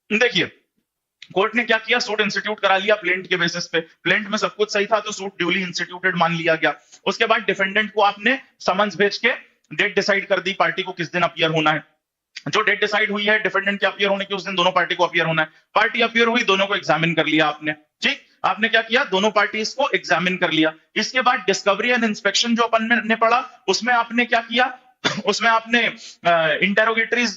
देखिए, कोर्ट ने क्या किया, सूट इंस्टीट्यूट करा लिया प्लेंट के बेसिस पे, प्लेंट में सब कुछ सही था तो सूट ड्यूली इंस्टीट्यूटेड मान लिया गया। उसके बाद डिफेंडेंट को आपने समन्स भेज के डेट डिसाइड कर दी पार्टी को किस दिन अपियर होना है। जो डेट डिसाइड हुई है डिफेंडेंट के अपियर होने की, उस दिन दोनों पार्टी को अपियर होना है। पार्टी अपियर हुई, दोनों को एग्जामिन कर लिया आपने, ठीक। आपने क्या किया, दोनों पार्टीज को एग्जामिन कर लिया। इसके बाद डिस्कवरी एंड इंस्पेक्शन जो अपन ने पढ़ा, उसमें आपने क्या किया उसमें आपने इंटेरोगेटरीज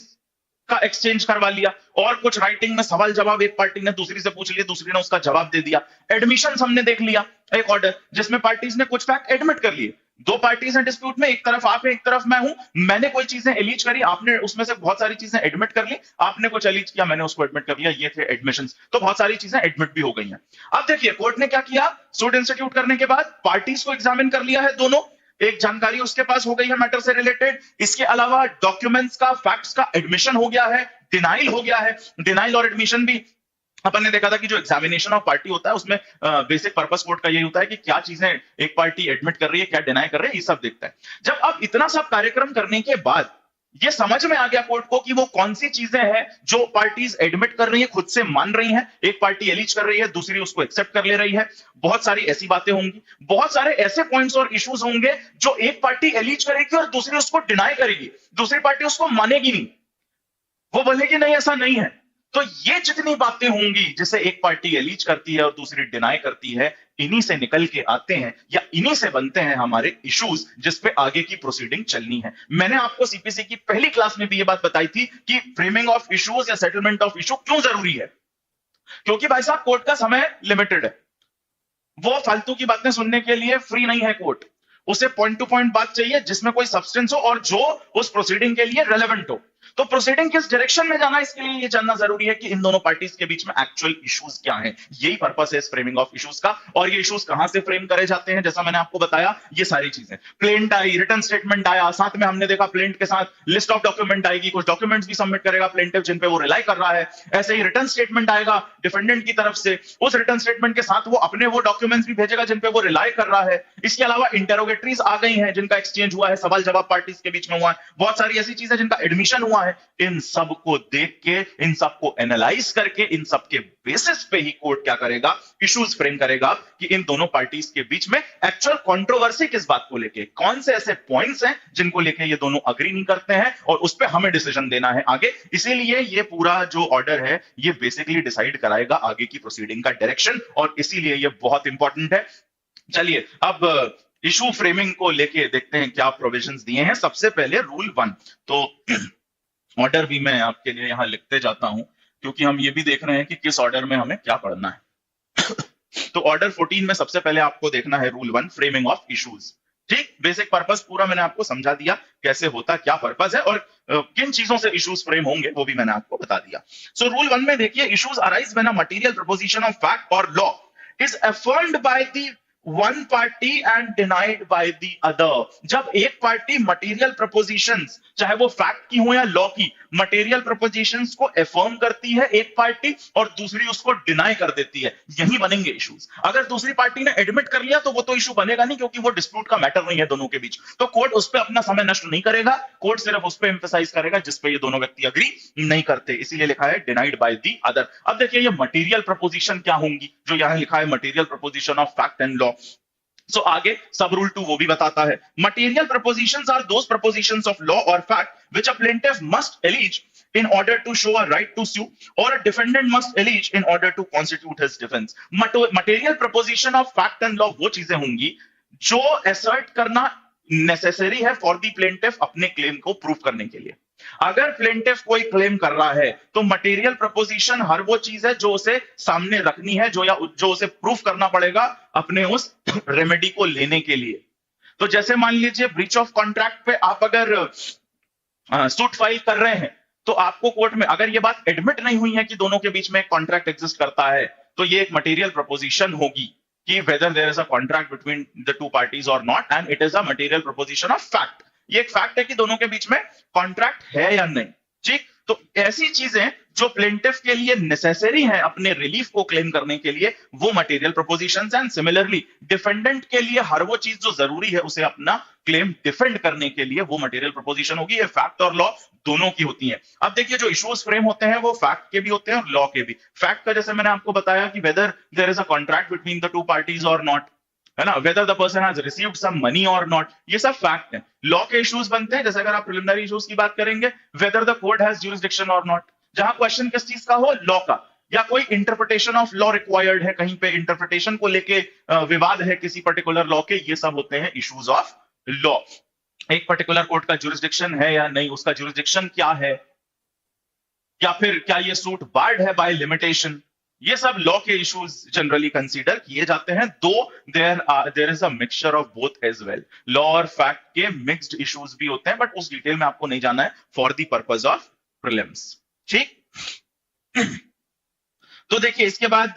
का एक्सचेंज करवा लिया, और कुछ राइटिंग में सवाल जवाब एक पार्टी ने दूसरी से पूछ लिए, दूसरी ने उसका जवाब दे दिया। एडमिशन हमने देख लिया, एक ऑर्डर जिसमें पार्टीज ने कुछ फैक्ट एडमिट कर लिए। दो पार्टीज हैं डिस्प्यूट में, एक तरफ आप है एक तरफ मैं हूं। मैंने कोई चीजें एलिज करी, आपने उसमें से बहुत सारी चीजें एडमिट कर ली। आपने कुछ एलिज किया, मैंने उसको एडमिट कर लिया, ये थे एडमिशंस। तो बहुत सारी चीजें एडमिट भी हो गई हैं। अब देखिए कोर्ट ने क्या किया, सूट इंस्टीट्यूट करने के बाद पार्टीज को एग्जामिन कर लिया है दोनों, एक जानकारी उसके पास हो गई है मैटर से रिलेटेड। इसके अलावा डॉक्यूमेंट्स का, फैक्ट्स का एडमिशन हो गया है, डिनाइल हो गया है। डिनाइल और एडमिशन भी अपन ने देखा था कि जो एग्जामिनेशन ऑफ पार्टी होता है उसमें बेसिक पर्पस कोर्ट का यही होता है कि क्या चीजें एक पार्टी एडमिट कर रही है, क्या डिनाई कर रही है, ये सब देखता है। जब अब इतना सब कार्यक्रम करने के बाद ये समझ में आ गया कोर्ट को कि वो कौन सी चीजें हैं जो पार्टीज एडमिट कर रही है, खुद से मान रही हैं, एक पार्टी एलिज कर रही है, दूसरी उसको एक्सेप्ट कर ले रही है, बहुत सारी ऐसी बातें होंगी, बहुत सारे ऐसे पॉइंट्स और इश्यूज होंगे जो एक पार्टी एलिज करेगी और दूसरी उसको डिनाई करेगी, दूसरी पार्टी उसको मानेगी नहीं, वो बोलेगी नहीं ऐसा नहीं है। तो ये जितनी बातें होंगी जिसे एक पार्टी एलीज करती है और दूसरी डिनाई करती है, इन्हीं से निकल के आते हैं या इन्हीं से बनते हैं हमारे इश्यूज जिस पे आगे की प्रोसीडिंग चलनी है। मैंने आपको सीपीसी की पहली क्लास में भी ये बात बताई थी कि फ्रेमिंग ऑफ इश्यूज या सेटलमेंट ऑफ इशू क्यों जरूरी है। क्योंकि भाई साहब कोर्ट का समय लिमिटेड है, वो फालतू की बातें सुनने के लिए फ्री नहीं है कोर्ट। उसे पॉइंट टू पॉइंट बात चाहिए जिसमें कोई सब्सटेंस हो और जो उस प्रोसीडिंग के लिए रेलेवेंट हो। तो प्रोसीडिंग किस डायरेक्शन में जाना है, इसके लिए ये जानना जरूरी है कि इन दोनों पार्टीज के बीच में एक्चुअल इश्यूज क्या हैं। यही पर्पस है इस फ्रेमिंग ऑफ इश्यूज का। और ये इश्यूज कहां से फ्रेम करे जाते हैं, जैसा मैंने आपको बताया, ये सारी चीजें, प्लेंट आई, रिटर्न स्टेटमेंट आया, साथ में हमने देखा प्लेंट के साथ लिस्ट ऑफ डॉक्यूमेंट आएगी, कुछ डॉक्यूमेंट्स भी सबमिट करेगा प्लेंटिव जिन पे वो रिलाई कर रहा है। ऐसे ही रिटर्न स्टेटमेंट आएगा डिफेंडेंट की तरफ से, उस रिटर्न स्टेटमेंट के साथ वो अपने वो डॉक्यूमेंट्स भी भेजेगा जिन पे वो रिलाई कर रहा है। इसके अलावा इंटेरोगेटरीज आ गई हैं जिनका एक्सचेंज हुआ है, सवाल जवाब पार्टीज के बीच में हुआ है, बहुत सारी ऐसी चीजें जिनका एडमिशन हुआ है। इन सब को देख के, इन सब को एनालाइज करके, इन सब के बेसिस पे ही कोर्ट क्या करेगा, इश्यूज फ्रेम करेगा कि इन दोनों पार्टीज के बीच में एक्चुअल कंट्रोवर्सी किस बात को लेके, कौन से ऐसे पॉइंट्स हैं जिनको लेके ये दोनों अग्री नहीं करते हैं, और उस पे हमें डिसीजन देना है आगे। इसीलिए ये पूरा जो ऑर्डर है ये बेसिकली डिसाइड कराएगा आगे की प्रोसीडिंग का डायरेक्शन, और इसीलिए ये बहुत इंपॉर्टेंट है। चलिए अब इशू फ्रेमिंग को लेके देखते हैं क्या प्रोविजंस दिए हैं। सबसे पहले रूल 1, तो ऑर्डर भी मैं आपके लिए यहां लिखते जाता हूं क्योंकि हम ये भी देख रहे हैं कि किस ऑर्डर में हमें क्या पढ़ना है। तो ऑर्डर 14 में सबसे पहले आपको देखना है रूल 1, फ्रेमिंग ऑफ इश्यूज। ठीक, बेसिक पर्पस पूरा मैंने आपको समझा दिया, कैसे होता, क्या पर्पस है और किन चीजों से इश्यूज फ्रेम होंगे वो भी मैंने आपको बता दिया। सो रूल 1 में देखिए, issues arise when a material proposition of fact और law is affirmed by the one party and denied by the other. जब एक पार्टी मटेरियल प्रपोजिशंस, चाहे वो फैक्ट की हो या लॉ की, मटेरियल प्रपोजिशंस को अफर्म करती है एक पार्टी और दूसरी उसको डिनाई कर देती है, यही बनेंगे इश्यूज। अगर दूसरी पार्टी ने एडमिट कर लिया तो वो तो इशू बनेगा नहीं, क्योंकि वो डिस्प्यूट का मैटर नहीं है दोनों के बीच। तो कोर्ट उस पर अपना समय नष्ट नहीं करेगा, कोर्ट सिर्फ उस पर एम्फेसाइज करेगा जिस पे ये दोनों व्यक्ति अग्री नहीं करते, इसीलिए लिखा है डिनाइड बाय द अदर। अब देखिए ये मटेरियल प्रपोजिशन क्या होंगी, जो यहां लिखा है material proposition of fact and law. So आगे सब रूल 2 वो भी बताता है, material propositions are those propositions of law और fact which a plaintiff must allege in order to show a right to sue or a defendant must allege in order to constitute his defense. Material proposition of fact and law वो चीजें होंगी जो assert करना necessary है for the plaintiff अपने claim को prove करने के लिए। अगर प्लेंटिफ कोई क्लेम कर रहा है तो मटेरियल प्रपोजिशन हर वो चीज है जो उसे सामने रखनी है, जो उसे प्रूफ करना पड़ेगा अपने उस रेमेडी को लेने के लिए। तो जैसे मान लीजिए ब्रीच ऑफ कॉन्ट्रैक्ट पे आप अगर सूट फाइल कर रहे हैं तो आपको कोर्ट में अगर ये बात एडमिट नहीं हुई है कि दोनों के बीच में एक कॉन्ट्रैक्ट एग्जिस्ट करता है, तो ये एक मटेरियल प्रपोजिशन होगी कि whether there is a contract between the two parties or not, and it is a material proposition of fact. ये एक फैक्ट है कि दोनों के बीच में कॉन्ट्रैक्ट है या नहीं। ठीक, तो ऐसी चीजें जो प्लेंटिफ के लिए नेसेसरी है अपने रिलीफ को क्लेम करने के लिए, वो material propositions and similarly defendant के लिए हर वो चीज जो जरूरी है उसे अपना क्लेम डिफेंड करने के लिए वो मटेरियल प्रोपोजिशन होगी। ये फैक्ट और लॉ दोनों की होती है। अब देखिए जो इश्यूज फ्रेम होते हैं वो फैक्ट के भी होते हैं और लॉ के भी। फैक्ट का जैसे मैंने आपको बताया कि whether there is a contract between the two parties or not, है ना, whether the person has received some money or not, ये सब फैक्ट है। लॉ के इश्यूज बनते हैं, जैसे अगर आप प्रिलिमिनरी इश्यूज की बात करेंगे, whether the court has jurisdiction और नॉट, जहां क्वेश्चन किस चीज का हो, लॉ का, या कोई इंटरप्रिटेशन ऑफ लॉ रिक्वायर्ड है, कहीं पे इंटरप्रिटेशन को लेके विवाद है किसी पर्टिकुलर लॉ के, ये सब होते हैं इश्यूज ऑफ लॉ। एक पर्टिकुलर कोर्ट का ज्यूरिसडिक्शन है या नहीं, उसका ज्यूरिसडिक्शन क्या है, या फिर क्या ये सूट बार्ड है बाय लिमिटेशन, ये सब लॉ के इश्यूज जनरली कंसीडर किए जाते हैं। Though there is a mixture of both as well, law और फैक्ट के मिक्स्ड इश्यूज भी होते हैं, बट उस डिटेल में आपको नहीं जाना है for the purpose of prelims. ठीक। तो देखिए इसके बाद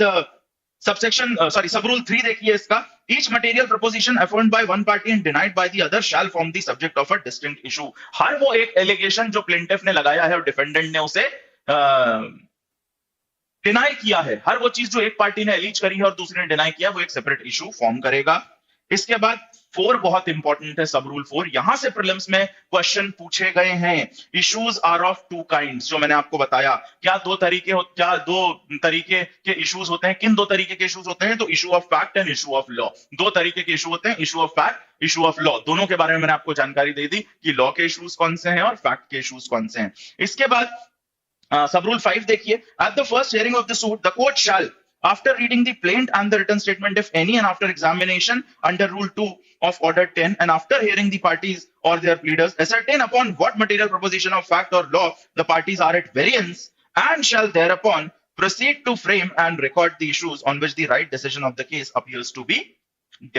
सब रूल 3 देखिए इसका, each material proposition affirmed by one party and denied by the other shall form the subject of a distinct issue. हर वो एक एलिगेशन जो प्लेंटिफ ने लगाया है और डिफेंडेंट ने उसे डिनाई किया है, हर वो चीज जो एक पार्टी ने एलिज करी है और दूसरे ने डिनाई किया, वो एक सेपरेट इशू फॉर्म करेगा। इसके बाद 4 बहुत इंपॉर्टेंट है, सब रूल 4। यहां से प्रीलिम्स में क्वेश्चन पूछे गए हैं। इश्यूज आर ऑफ 2 काइंड्स, जो मैंने आपको बताया। क्या दो तरीके के इश्यूज होते हैं? किन 2 तरीके के इश्यूज होते हैं? तो issue of fact and issue of law. 2 तरीके के इशू होते हैं, issue of fact, issue of law. दोनों के बारे में मैंने आपको जानकारी दे दी कि लॉ के इश्यूज कौन से हैं और फैक्ट के इश्यूज कौन से हैं। इसके बाद सब रूल 5 देखिए, at the first hearing of the suit the court shell, after reading the plaint and the written statement if any, and after examination under rule 2 of order 10, and after hearing the parties or their pleaders, ascertain upon what material proposition of fact or law the parties are at variance, and shall thereupon proceed to frame and record the issues on which the right decision of the case appears to be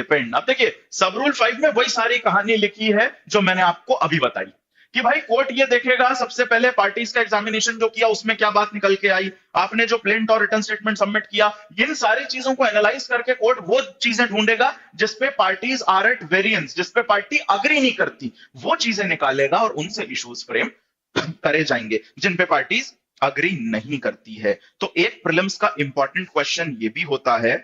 depend। अब देखिए सब rule 5 में वही सारी कहानी लिखी है जो मैंने आपको अभी बताई कि भाई कोर्ट ये देखेगा सबसे पहले पार्टीज का एग्जामिनेशन जो किया उसमें क्या बात निकल के आई, आपने जो प्लेंट और रिटन स्टेटमेंट सबमिट किया, इन सारी चीजों को एनालाइज करके कोर्ट वो चीजें ढूंढेगा जिसपे पार्टीज आर एट वेरिएंस, जिसपे पार्टी अग्री नहीं करती, वो चीजें निकालेगा और उनसे इश्यूज फ्रेम करे जाएंगे जिन पे पार्टीज अग्री नहीं करती है। तो एक प्रीलिम्स का इंपॉर्टेंट क्वेश्चन ये भी होता है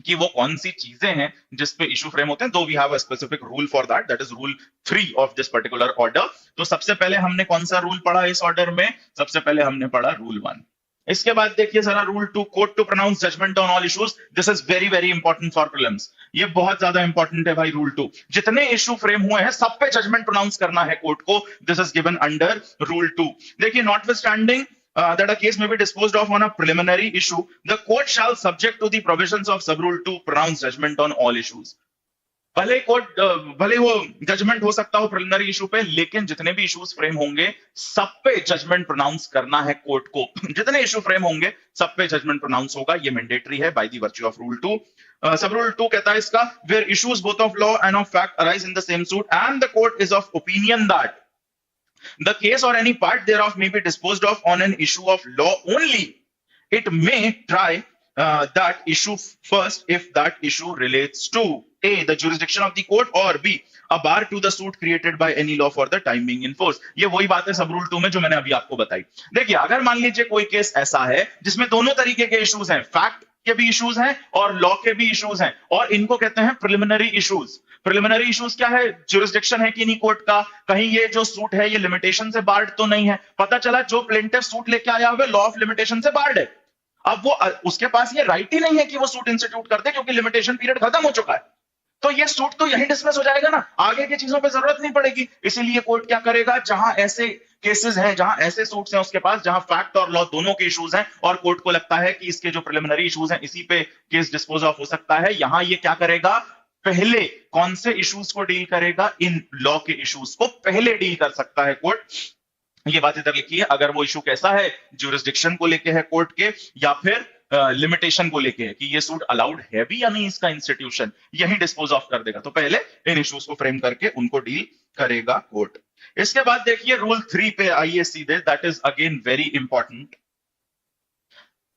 कि वो कौन सी चीजें हैं जिसपे इशू फ्रेम होते हैं। Though we have a specific rule for that is rule 3 of this particular order. तो सबसे पहले हमने कौन सा रूल पढ़ा इस ऑर्डर में? सबसे पहले हमने पढ़ा रूल 1। इसके बाद देखिए जरा rule 2, court to pronounce judgment on all issues. This is very very important for prelims, ये बहुत ज्यादा इंपॉर्टेंट है भाई। रूल 2, जितने इशू फ्रेम हुए हैं सब पे जजमेंट प्रोनाउंस करना है कोर्ट को। This is given under rule 2। देखिए notwithstanding that a case may be disposed of on a preliminary issue, the court shall, subject to the provisions of sub rule 2, pronounce judgment on all issues। भले वो judgement हो सकता हो preliminary issue पे, लेकिन जितने भी इश्यूज फ्रेम होंगे सब पे जजमेंट प्रोनाउंस करना है कोर्ट को। जितने इशू फ्रेम होंगे सब पे जजमेंट प्रोनाउंस होगा, ये मैंडेटरी है by the virtue of rule 2। सब रूल 2 कहता है इसका, where issues both of law and of fact arise in the same suit and the court is of opinion that the case or any part thereof may be disposed of on an issue of law only, it may try that issue first if that issue relates to A, the jurisdiction of the court, or B, a bar to the suit created by any law for the time being in force। ये वही बात है सब rule 2 में जो मैंने अभी आपको बताई। देखिए अगर मान लीजिए कोई केस ऐसा है जिसमें दोनों तरीके के इश्यूज हैं, फैक्ट के भी इश्यूज हैं और लॉ के भी इश्यूज हैं, और इनको कहते हैं प्रिलिमिनरी इश्यूज। प्रिलिमिनरी इश्यूज क्या है? ज्यूरिसडिक्शन है कि नहीं कोर्ट का, कहीं ये जो सूट है ये लिमिटेशन से बार्ड तो नहीं है। पता चला जो प्लेंटिफ सूट लेके आया हुआ लॉ ऑफ लिमिटेशन से बार्ड है, अब वो उसके पास ये राइट ही नहीं है कि वो सूट इंस्टीट्यूट कर दे क्योंकि लिमिटेशन पीरियड खत्म हो चुका है। तो ये सूट तो यही डिसमिस हो जाएगा ना, आगे की चीजों पे जरूरत नहीं पड़ेगी। इसीलिए कोर्ट क्या करेगा, जहां ऐसे केसेस हैं, जहां ऐसे सूट्स हैं उसके पास, जहां फैक्ट और लॉ दोनों के इश्यूज हैं और कोर्ट को लगता है कि इसके जो प्रिलिमिनरी इश्यूज हैं इसी पे केस डिस्पोज ऑफ हो सकता है, यहां ये क्या करेगा, पहले कौन से इश्यूज को डील करेगा? इन लॉ के इश्यूज को पहले डील कर सकता है कोर्ट। ये बात इधर लिखी है, अगर वो इशू कैसा है, ज्यूरिसडिक्शन को लेके है कोर्ट के, या फिर लिमिटेशन को लेके है कि ये सूट अलाउड है भी या नहीं इसका इंस्टीट्यूशन, यही डिस्पोज ऑफ कर देगा। तो पहले इन इश्यूज को फ्रेम करके उनको डील करेगा कोर्ट। इसके बाद देखिए रूल 3 पे आइए सीधे, that is again very important.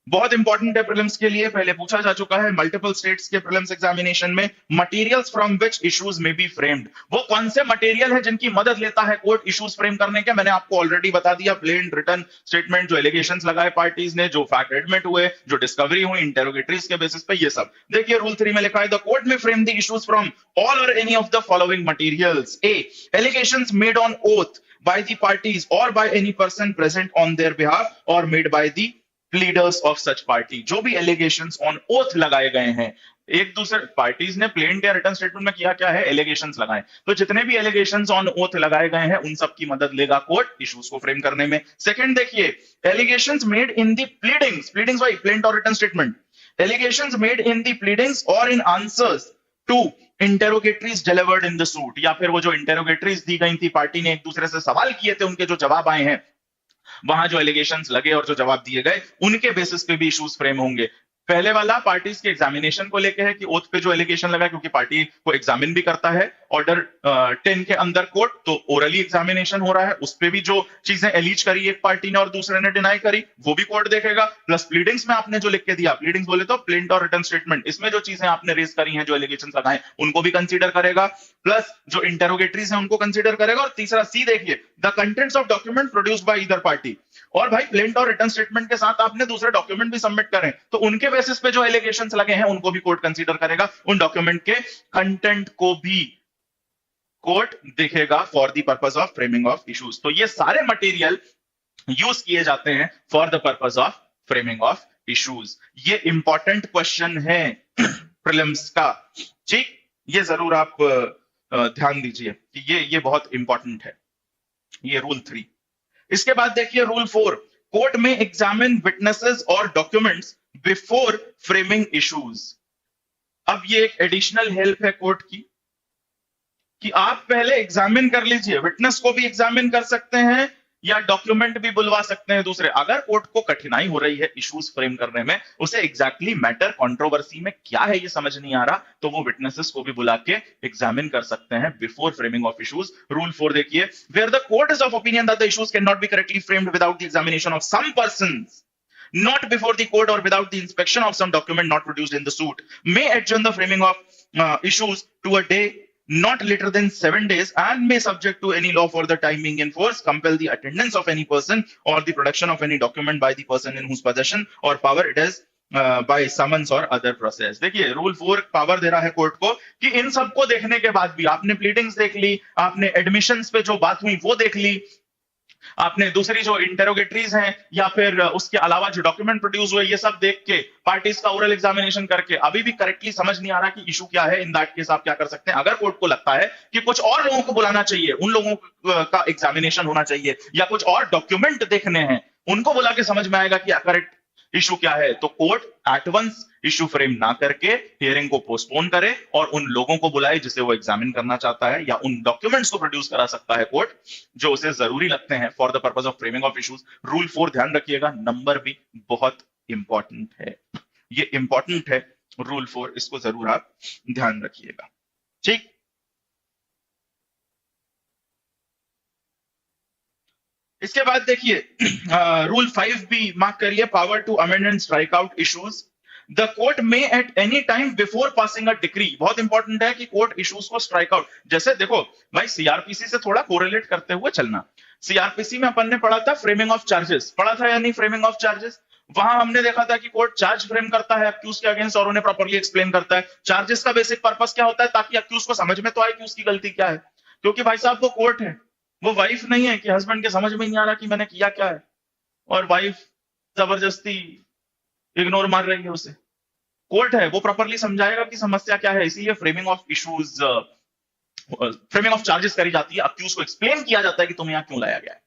बहुत इंपॉर्टेंट है प्रीलिम्स के लिए, पहले पूछा जा चुका है मल्टीपल स्टेट्स के प्रीलिम्स एग्जामिनेशन में। मटेरियल्स फ्रॉम विच इश्यूज में बी फ्रेम्ड, वो कौन से मटेरियल है जिनकी मदद लेता है कोर्ट इश्यूज फ्रेम करने के? मैंने आपको ऑलरेडी बता दिया, प्लेन रिटर्न स्टेटमेंट, जो एलिगेशंस लगाए पार्टीज ने, जो फैक्ट एडमिट हुए, जो डिस्कवरी हुई इंटेरोगेटरीज के बेसिस पे, ये सब। देखिए रूल 3 में लिखा है the court may frame the issues from all और any of the following materials. A, allegations made on oath by the parties or by any person present on their behalf or made by the pleaders of such party। जो भी allegations on oath लगाए गए हैं, एक दूसरे parties ने plane या return statement में किया क्या है, एलिगेशंस लगाए, तो जितने भी एलिगेशंस ऑन ओथ लगाए गए हैं उन सब की मदद लेगा कोर्ट इश्यूज को फ्रेम करने में। सेकंड देखिए, allegations made in the pleadings, pleadings भाई प्लेन और written statement, allegations made in the pleadings और in answers to interrogatories delivered in the suit, या फिर वो जो इंटेरोगेटरीज दी गई थी, पार्टी ने एक दूसरे से सवाल किए थे, उनके जो जवाब आए हैं, वहां जो एलिगेशंस लगे और जो जवाब दिए गए, उनके बेसिस पे भी इश्यूज फ्रेम होंगे। पहले वाला पार्टीज के एग्जामिनेशन को लेके है कि ओथ पे जो एलिगेशन लगा, क्योंकि पार्टी को एग्जामिन भी करता है ऑर्डर 10 के अंदर कोर्ट, तो ओरली एग्जामिनेशन हो रहा है, उस पे भी जो चीजें एलिज करी एक पार्टी ने और दूसरे ने डिनाई करी, वो भी कोर्ट देखेगा। प्लस प्लीडिंग्स में आपने जो लिख के दिया, प्लीडिंग्स बोले तो प्लेंट और रिटर्न स्टेटमेंट, इसमें जो चीजें आपने रेज करी हैं, जो एलिगेशन लगाए, उनको भी कंसीडर करेगा। प्लस जो इंटेरोगेटरीज हैं उनको कंसीडर करेगा। और तीसरा सी देखिए, the contents of document produced by either party, और भाई प्लेंट और रिटर्न स्टेटमेंट के साथ आपने दूसरे डॉक्यूमेंट भी सबमिट करें, तो उनके बेसिस पे जो एलिगेशंस लगे हैं उनको भी कोर्ट कंसीडर करेगा, उन डॉक्यूमेंट के कंटेंट को भी कोर्ट देखेगा for the purpose of framing of issues. तो ये सारे मटेरियल यूज किए जाते हैं for the purpose of framing of issues. ये इंपॉर्टेंट क्वेश्चन है प्रीलिम्स का, ठीक, ये जरूर आप ध्यान दीजिए कि ये बहुत इंपॉर्टेंट है, ये रूल 3। इसके बाद देखिए रूल 4, कोर्ट में एग्जामिन विटनेसेस और डॉक्यूमेंट्स बिफोर फ्रेमिंग इश्यूज। अब ये एक एडिशनल हेल्प है कोर्ट की कि आप पहले एग्जामिन कर लीजिए, विटनेस को भी एग्जामिन कर सकते हैं या डॉक्यूमेंट भी बुलवा सकते हैं दूसरे। अगर कोर्ट को कठिनाई हो रही है इश्यूज फ्रेम करने में, उसे एग्जैक्टली मैटर कंट्रोवर्सी में क्या है ये समझ नहीं आ रहा, तो वो विटनेसेस को भी बुला के एग्जामिन कर सकते हैं before framing of issues. Rule 4 देखिए, where the court is of opinion that the issues can not be correctly framed without the examination of some persons not before the court or without the inspection of some document not produced in the suit, may adjourn the framing of issues to a day not later than 7 days, and may, subject to any law for the time being in force, compel the attendance of any person or the production of any document by the person in whose possession or power it is by summons or other process। देखिए rule 4 power दे रहा है court को कि इन सबको देखने के बाद भी, आपने प्लीडिंग्स देख ली, आपने एडमिशंस पे जो बात हुई वो देख ली, आपने दूसरी जो इंटेरोगेटरीज हैं या फिर उसके अलावा जो डॉक्यूमेंट प्रोड्यूस हुए, ये सब देख के, पार्टीज का ओरल एग्जामिनेशन करके, अभी भी करेक्टली समझ नहीं आ रहा कि इशू क्या है, इन दैट केस आप क्या कर सकते हैं? अगर कोर्ट को लगता है कि कुछ और लोगों को बुलाना चाहिए, उन लोगों का एग्जामिनेशन होना चाहिए, या कुछ और डॉक्यूमेंट देखने हैं, उनको बुला के समझ में आएगा कि करेक्ट इशू क्या है, तो court at once issue frame ना करके हियरिंग को पोस्टपोन करे और उन लोगों को बुलाए जिसे वो एग्जामिन करना चाहता है, या उन डॉक्यूमेंट्स को प्रोड्यूस करा सकता है कोर्ट जो उसे जरूरी लगते हैं for the purpose of framing of issues. Rule 4 ध्यान रखिएगा, नंबर भी बहुत इंपॉर्टेंट है, ये इंपॉर्टेंट है रूल 4, इसको जरूर आप ध्यान रखिएगा, ठीक। इसके बाद देखिए रूल 5 भी मार्क करिए, power to amend and strike out issues. The court may at any time before passing a decree, बहुत इंपॉर्टेंट है कि कोर्ट इश्यूज को स्ट्राइक आउट, जैसे देखो भाई सीआरपीसी से थोड़ा कोरिलेट करते हुए चलना। सीआरपीसी में अपन ने पढ़ा था फ्रेमिंग ऑफ चार्जेस, पढ़ा था या नहीं? फ्रेमिंग ऑफ चार्जेस, वहां हमने देखा था कि कोर्ट चार्ज फ्रेम करता है अक्यूज के अगेंस्ट और उन्हें प्रॉपर्ली एक्सप्लेन करता है। चार्जेस का बेसिक पर्पस क्या होता है? ताकि अक्यूज को समझ में तो आए कि उसकी गलती क्या है, क्योंकि भाई साहब वो कोर्ट है, वो वाइफ नहीं है कि हस्बैंड के समझ में नहीं आ रहा कि मैंने किया क्या है, और वाइफ जबरदस्ती इग्नोर मार रही है उसे। कोर्ट है, वो प्रॉपर्ली समझाएगा कि समस्या क्या है, इसीलिए framing of issues, framing of charges करी जाती है, अक्यूज को एक्सप्लेन किया जाता है कि तुम्हें यहां क्यों लाया गया है,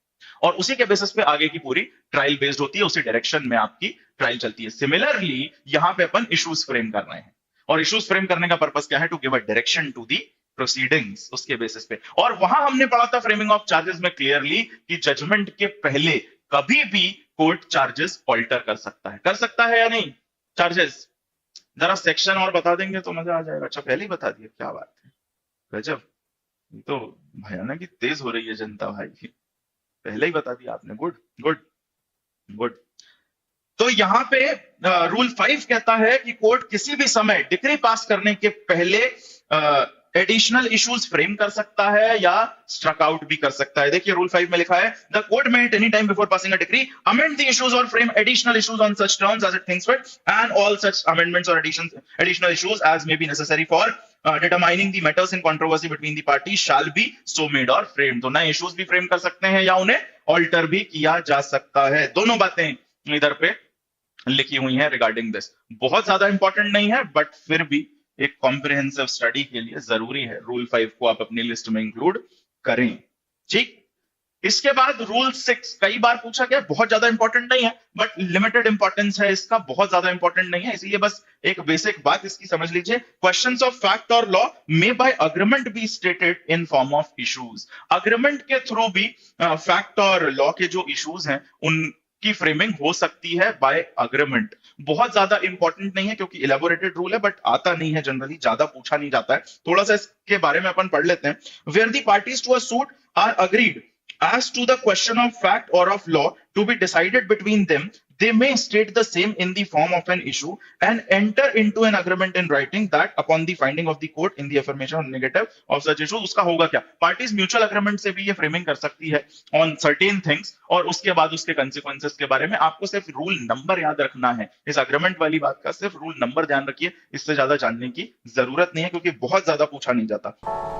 और उसी के बेसिस पे आगे की पूरी ट्रायल बेस्ड होती है, उसी डायरेक्शन में आपकी ट्रायल चलती है। सिमिलरली यहां पे अपन इश्यूज फ्रेम कर रहे हैं, और इश्यूज फ्रेम करने का पर्पस क्या है? To give a direction to the proceedings, उसके बेसिस पे। और वहां हमने पढ़ा था फ्रेमिंग ऑफ चार्जेस में क्लियरली कि जजमेंट के पहले कभी भी कोर्ट चार्जेस ऑल्टर कर सकता है या नहीं? चार्जेस जरा सेक्शन और बता देंगे तो मजा आ जाएगा। अच्छा पहले ही बता दिया, क्या बात है, गजब, ये तो भयानक ही तेज हो रही है जनता भाई, पहले ही बता दिया आपने, गुड गुड गुड। तो यहाँ पे रूल 5 कहता है कि कोर्ट किसी भी समय डिक्री पास करने के पहले एडिशनल इश्यूज फ्रेम कर सकता है या स्ट्रक आउट भी कर सकता है। देखिए रूल 5 में लिखा है, the court may at any time before passing a decree amend the issues और frame additional issues on such terms as it thinks fit and all such amendments और additional issues as may be necessary for determining the matters in controversy between the parties shall be so made or framed। तो नए issues भी frame कर सकते हैं या उन्हें alter भी किया जा सकता है। दोनों बातें इधर पे लिखी हुई हैं रिगार्डिंग दिस। बहुत ज्यादा इंपॉर्टेंट नहीं है बट फिर भी एक कॉम्प्रिहेंसिव स्टडी के लिए जरूरी है रूल 5 को आप अपनी लिस्ट में इंक्लूड करें। ठीक, इसके बाद रूल 6 कई बार पूछा गया, बहुत ज्यादा इंपॉर्टेंट नहीं है बट लिमिटेड इंपॉर्टेंस है इसका, बहुत ज्यादा इंपॉर्टेंट नहीं है, इसलिए बस एक बेसिक बात इसकी समझ लीजिए। क्वेश्चंस ऑफ फैक्ट और law may by agreement be stated in form of issues. Agreement के थ्रू भी फैक्ट और लॉ के जो इश्यूज हैं उनकी फ्रेमिंग हो सकती है बाय अग्रीमेंट। बहुत ज्यादा इंपॉर्टेंट नहीं है क्योंकि इलेबोरेटेड रूल है बट आता नहीं है, जनरली ज्यादा पूछा नहीं जाता है। थोड़ा सा इसके बारे में अपन पढ़ लेते हैं। Where the parties to a suit are agreed as to the question of fact or of law to be decided between them, they may state the same in the form of an issue and enter into an agreement in writing that upon the finding of the court in the affirmation or negative of such issue। उसका होगा क्या, parties mutual agreement से भी ये framing कर सकती है on certain things और उसके बाद उसके कंसिक्वेंसेस के बारे में आपको सिर्फ रूल नंबर याद रखना है। इस अग्रीमेंट वाली बात का सिर्फ रूल नंबर ध्यान रखिए, इससे ज्यादा जानने की जरूरत नहीं है क्योंकि बहुत ज्यादा पूछा नहीं जाता।